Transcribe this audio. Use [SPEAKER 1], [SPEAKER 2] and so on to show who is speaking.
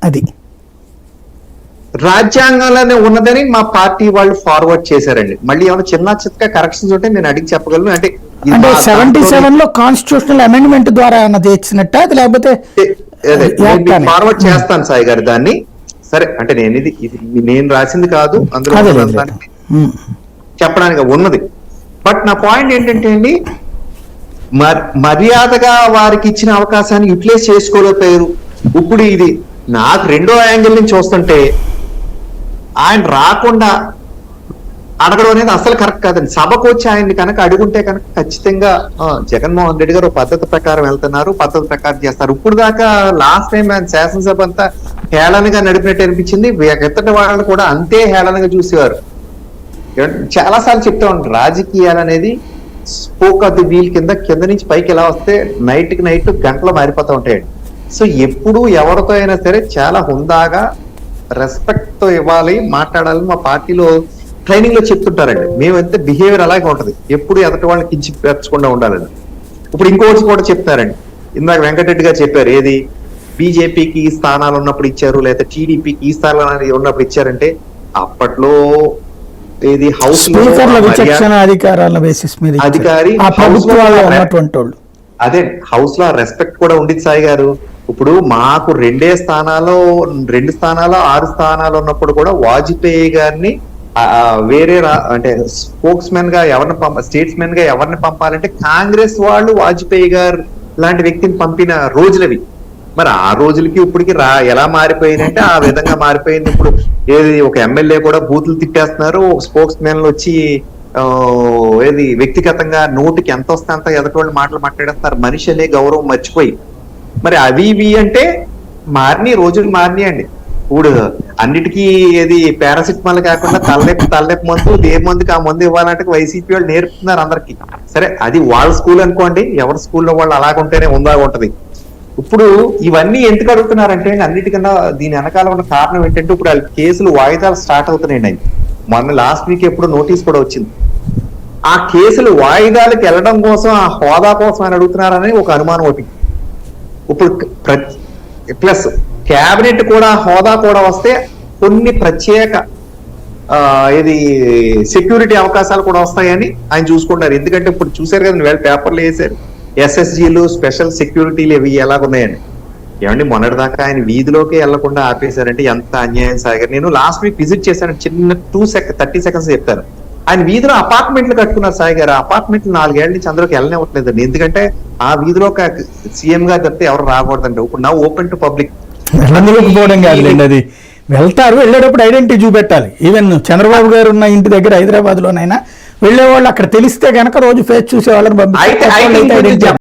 [SPEAKER 1] అది
[SPEAKER 2] రాజ్యాంగంలోనే ఉన్నదని మా పార్టీ వాళ్ళు ఫార్వర్డ్ చేశారండి. మళ్ళీ ఏమైనా చిన్న చిన్న కరెక్షన్స్ ఉంటే నేను అడిగి చెప్పగలను. అంటే
[SPEAKER 1] 77 లో కాన్స్టిట్యూషనల్ అమెండ్మెంట్ ద్వారా చేసినట్ట అది, లేకపోతే
[SPEAKER 2] ఫార్వర్డ్ చేస్తాను సాయి గారు దాన్ని. సరే అంటే నేను రాసింది కాదు, అందులో చెప్పడానికి ఉన్నది. బట్ నా పాయింట్ ఏంటంటే అండి, మర్యాదగా వారికి ఇచ్చిన అవకాశాన్ని యూటిలైజ్ చేసుకోలేకపోయారు. ఇప్పుడు ఇది నాకు రెండో యాంగిల్ నుంచి చూస్తుంటే ఆయన రాకుండా అడగడం అనేది అసలు కరెక్ట్ కాదండి. సభకు వచ్చి ఆయన్ని కనుక అడుగుంటే కనుక ఖచ్చితంగా జగన్మోహన్ రెడ్డి గారు పద్ధతి ప్రకారం వెళ్తున్నారు, పద్ధతి ప్రకారం చేస్తారు. ఇప్పుడు దాకా లాస్ట్ టైం ఆయన శాసనసభ అంతా హేళనగా నడిపినట్టు అనిపించింది. ఎత్తటి వాళ్ళు కూడా అంతే హేళనగా చూసేవారు. చాలా సార్లు చెప్తా ఉంటారు, రాజకీయాలు అనేది స్పోక్ ఆఫ్ ది వీల్ కింద నుంచి పైకి ఎలా వస్తే నైట్ గంటలు మారిపోతూ ఉంటాయండి. సో ఎప్పుడు ఎవరితో అయినా సరే చాలా హుందాగా రెస్పెక్ట్ తో ఇవ్వాలి, మాట్లాడాలి. మా పార్టీలో ట్రైనింగ్ లో చెప్తుంటారండి, మేమైతే బిహేవియర్ అలాగే ఉంటది, ఎప్పుడు ఎదటి వాళ్ళని కించిపెట్టకుండా ఉండాలని. ఇప్పుడు ఇంకోటి కూడా చెప్తారండి, ఇందాక వెంకటరెడ్డి గారు చెప్పారు, ఏది బీజేపీకి ఈ స్థానాలు ఉన్నప్పుడు ఇచ్చారు, లేదా టీడీపీకి ఈ స్థానాలు ఉన్నప్పుడు ఇచ్చారంటే అప్పట్లో ఏది హౌస్ అధికారి అదే హౌస్ లో రెస్పెక్ట్ కూడా ఉండిద్ది సాయి గారు. ఇప్పుడు మాకు 2 స్థానాలు 6 స్థానాలు ఉన్నప్పుడు కూడా వాజ్పేయి గారిని వేరే అంటే స్పోక్స్ మెన్ గా ఎవరిని స్టేట్స్ మెన్ గా ఎవరిని పంపాలంటే కాంగ్రెస్ వాళ్ళు వాజ్పేయి గారు లాంటి వ్యక్తిని పంపిన రోజులవి. మరి ఆ రోజులకి ఇప్పటికి ఎలా మారిపోయిందంటే ఆ విధంగా మారిపోయింది. ఇప్పుడు ఏది ఒక ఎమ్మెల్యే కూడా బూతులు తిట్టేస్తున్నారు, ఒక స్పోక్స్ మెన్లు వచ్చి ఏది వ్యక్తిగతంగా నోటికి ఎంత వస్తే అంత ఎదటోళ్ళు మాటలు మాట్లాడేస్తారు, మనిషి అనే గౌరవం మర్చిపోయి. మరి అవి ఇవి అంటే రోజులు మారినాయండి. ఇప్పుడు అన్నిటికీ ఏది పారాసిటమాల్ కాకుండా తలనొప్పి మందు, ఏ మందుకి ఆ మందు ఇవ్వాలంటే వైసీపీ వాళ్ళు నేర్పుతున్నారు అందరికి. సరే అది వాళ్ళ స్కూల్ అనుకోండి, ఎవరి స్కూల్లో వాళ్ళు అలాగుంటేనే ఉంటది. ఇప్పుడు ఇవన్నీ ఎందుకు అడుగుతున్నారంటే అన్నిటికన్నా దీని వెనకాల ఉన్న కారణం ఏంటంటే ఇప్పుడు వాళ్ళ కేసులు వాయిదాలు స్టార్ట్ అవుతున్నాయండి. మొన్న లాస్ట్ వీక్ ఎప్పుడు నోటీస్ కూడా వచ్చింది. ఆ కేసులు వాయిదాలకు వెళ్ళడం కోసం, ఆ హోదా కోసం అని అడుగుతున్నారని ఒక అనుమానం ఒకటి. ఇప్పుడు ప్లస్ క్యాబినెట్ కూడా హోదా కూడా వస్తే కొన్ని ప్రత్యేక సెక్యూరిటీ అవకాశాలు కూడా వస్తాయని ఆయన చూసుకుంటారు. ఎందుకంటే ఇప్పుడు చూసారు కదా, వేళ పేపర్లు వేసారు, SSGలు స్పెషల్ సెక్యూరిటీలు ఇవి ఎలాగున్నాయని. ఏమండి మొన్నటిదాకా ఆయన వీధిలోకి వెళ్లకుండా ఆపేశారంటే ఎంత అన్యాయం సాగర్. నేను లాస్ట్ వీక్ విజిట్ చేశాను, చిన్న 30 సెకండ్స్ చెప్తాను. ఆయన వీధిలో అపార్ట్మెంట్లు కట్టుకున్నారు సాయి గారు. అపార్ట్మెంట్లు 4 ఏళ్ల నుంచి అందరికి వెళ్ళనివ్వట్లేదండి. ఎందుకంటే ఆ వీధిలో సీఎం గారు చెప్తే ఎవరు రాకూడదండి. ఇప్పుడు నా ఓపెన్ టు పబ్లిక్
[SPEAKER 1] వెళ్ళకపోవడం కాదులేండి, అది వెళ్తారు, వెళ్ళేటప్పుడు ఐడెంటిటీ చూపెట్టాలి. ఈవెన్ చంద్రబాబు గారు ఉన్న ఇంటి దగ్గర హైదరాబాద్ లోనైనా వెళ్ళేవాళ్ళు అక్కడ తెలిస్తే గనక రోజు ఫేస్ చూసే వాళ్ళని పంపిస్తారు.